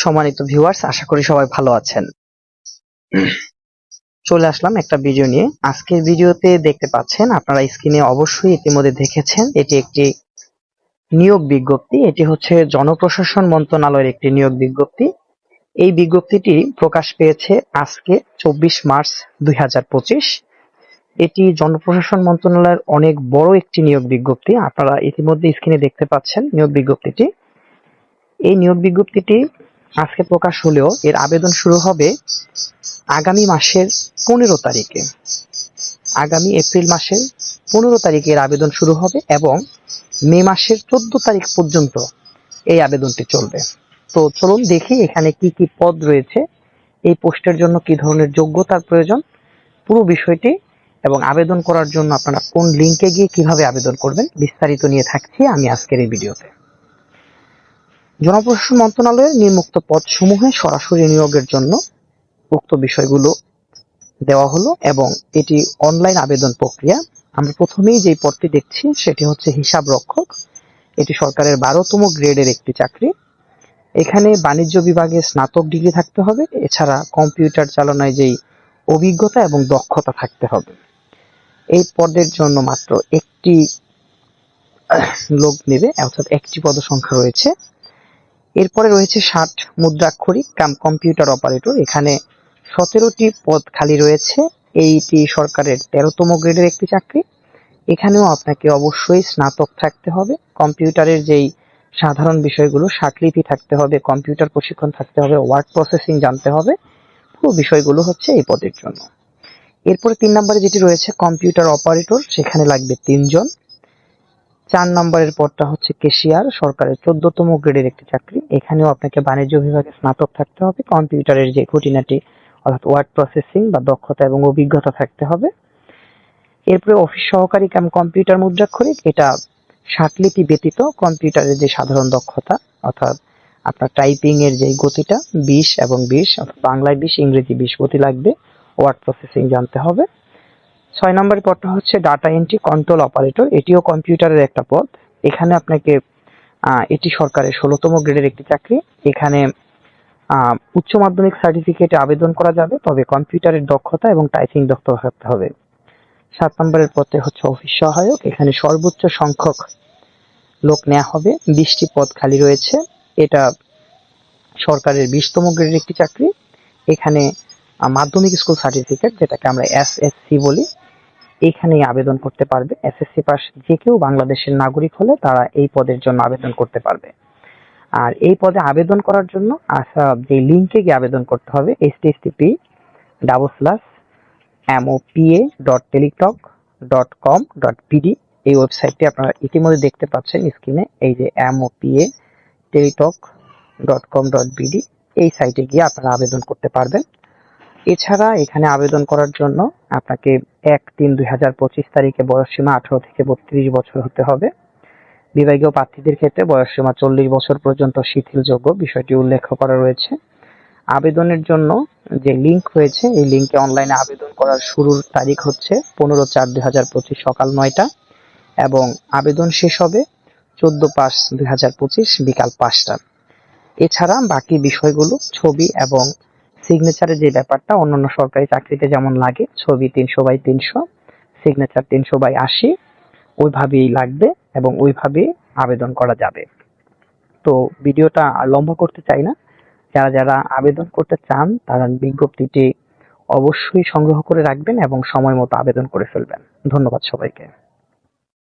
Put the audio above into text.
সম্মানিত ভিউয়ার্স, আশা করি সবাই ভালো আছেন। চলে আসলাম একটা ভিডিও নিয়ে। আজকের ভিডিওতে দেখতে পাচ্ছেন, আপনারা স্ক্রিনে অবশ্যই ইতিমধ্যে দেখেছেন, এটি একটি নিয়োগ বিজ্ঞপ্তি। এটি হচ্ছে জনপ্রশাসন মন্ত্রণালয়ের একটি নিয়োগ বিজ্ঞপ্তি। এই বিজ্ঞপ্তিটি প্রকাশ পেয়েছে আজকে 24 মার্চ 2025। এটি জনপ্রশাসন মন্ত্রণালয়ের অনেক বড় একটি নিয়োগ বিজ্ঞপ্তি। আপনারা ইতিমধ্যে স্ক্রিনে দেখতে পাচ্ছেন নিয়োগ বিজ্ঞপ্তিটি। এই নিয়োগ বিজ্ঞপ্তিটি আজকে প্রকাশ হলেও এর আবেদন শুরু হবে আগামী মাসের 15 তারিখে। আগামী এপ্রিল মাসের 15 তারিখে এর আবেদন শুরু হবে এবং মে মাসের 14 তারিখ পর্যন্ত এই আবেদনটি চলবে। তো চলুন দেখি এখানে কি কি পদ রয়েছে, এই পোস্টের জন্য কি ধরনের যোগ্যতার প্রয়োজন, পুরো বিষয়টি এবং আবেদন করার জন্য আপনারা কোন লিঙ্কে গিয়ে কিভাবে আবেদন করবেন, বিস্তারিত নিয়ে থাকছি আমি আজকের এই ভিডিওতে। জনপ্রশাসন মন্ত্রণালয়ের নিম্নোক্ত পদসমূহে সরাসরি নিয়োগের জন্য উক্ত বিষয়গুলো দেওয়া হলো এবং এটি অনলাইন আবেদন প্রক্রিয়া। আমরা প্রথমেই যে পদটি দেখছি সেটি হচ্ছে হিসাব রক্ষক। এটি সরকারের 12তম গ্রেডের একটি চাকরি। এখানে বাণিজ্য বিভাগে স্নাতক ডিগ্রি থাকতে হবে, এছাড়া কম্পিউটার চালনায় যেই অভিজ্ঞতা এবং দক্ষতা থাকতে হবে। এই পদের জন্য মাত্র একটি লোক নেবে, অর্থাৎ একটি পদসংখ্যা রয়েছে। এরপরে রয়েছে 60 মুদ্রাক্ষরিক কাম কম্পিউটার অপারেটর। এখানে 17টি পদ খালি রয়েছে। এইটি সরকারের 13তম গ্রেডের একটি চাকরি। এখানেও আপনাকে অবশ্যই স্নাতক থাকতে হবে, কম্পিউটারের যেই সাধারণ বিষয়গুলো, স্বাক্ষরলিপি থাকতে হবে, কম্পিউটার প্রশিক্ষণ থাকতে হবে, ওয়ার্ড প্রসেসিং জানতে হবে। পুরো বিষয়গুলো হচ্ছে এই পদের জন্য। এরপরে 3 নম্বরে যেটি রয়েছে কম্পিউটার অপারেটর, সেখানে লাগবে 3 জন। 4 নম্বরের পদটা হচ্ছে ক্যাশিয়ার, সরকারের 14তম গ্রেডের একটি চাকরি। এখানেও আপনাকে বাণিজ্য বিভাগে স্নাতক থাকতে হবে, কম্পিউটারের যে খুঁটিনাটি অর্থাৎ ওয়ার্ড প্রসেসিং বা দক্ষতা এবং অভিজ্ঞতা থাকতে হবে। এরপরে অফিস সহকারী কাম কম্পিউটার মুদ্রাক্ষরিক, এটা স্বাক্ষরলিপি ব্যতীত কম্পিউটারের যে সাধারণ দক্ষতা অর্থাৎ আপনার টাইপিং এর যে গতিটা 20 এবং 20, বাংলায় 20 ইংরেজি 20 গতি লাগবে, ওয়ার্ড প্রসেসিং জানতে হবে। 6 নম্বরের পদটা হচ্ছে ডাটা এন্ট্রি কন্ট্রোল অপারেটর। এটিও কম্পিউটারের একটা পদ। এখানে আপনাকে এটি সরকারের 16তম গ্রেডের একটি চাকরি। এখানে উচ্চ মাধ্যমিক সার্টিফিকেটে আবেদন করা যাবে, তবে কম্পিউটারের দক্ষতা এবং টাইপিং দক্ষতা থাকতে হবে। 7 নম্বরের পদে হচ্ছে অফিস সহায়ক। এখানে সর্বোচ্চ সংখ্যক লোক নেওয়া হবে, 20টি পদ খালি রয়েছে। এটা সরকারের 20তম গ্রেডের একটি চাকরি। এখানে মাধ্যমিক স্কুল সার্টিফিকেট, যেটাকে আমরা এসএসসি বলি, এইখানেই আবেদন করতে পারবে। এসএসসি পাস যে কেউ বাংলাদেশের নাগরিক হলে তারা এই পদের জন্য আবেদন করতে পারবে। আর এই পদে আবেদন করার জন্য যে লিঙ্কে গিয়ে আবেদন করতে হবে http://mopa.teletalk.com.pd। এই ওয়েবসাইটটি আপনারা ইতিমধ্যে দেখতে পাচ্ছেন স্ক্রিনে, এই যে mopa.teletalk.com.pd, এই সাইটে গিয়ে আপনারা আবেদন করতে পারবেন। এছাড়া এখানে আবেদন করার জন্য আপনাকে 1/3/2025 তারিখে বয়সসীমা 18 থেকে 32 বছর হতে হবে। বিভাগীয় প্রার্থীদের ক্ষেত্রে বয়সসীমা 40 বছর পর্যন্ত শিথিলযোগ্য, বিষয়টি উল্লেখ করা রয়েছে। আবেদনের জন্য যে লিঙ্ক রয়েছে, এই লিঙ্কে অনলাইনে আবেদন করার শুরুর তারিখ হচ্ছে 15/4/2025 সকাল 9টা এবং আবেদন শেষ হবে 14/5/2025 বিকাল 5টা। এছাড়া বাকি বিষয়গুলো, ছবি এবং সিগনেচারের যে ব্যাপারটা অন্যান্য সরকারি চাকরিতে যেমন লাগে, ছবি 300/300, সিগনেচার 300/80, ওইভাবেই লাগবে এবং ওইভাবেই আবেদন করা যাবে। তো ভিডিওটা আর লম্বা করতে চাই না। যারা যারা আবেদন করতে চান তারা বিজ্ঞপ্তিটি অবশ্যই সংগ্রহ করে রাখবেন এবং সময় মতো আবেদন করে ফেলবেন। ধন্যবাদ সবাইকে।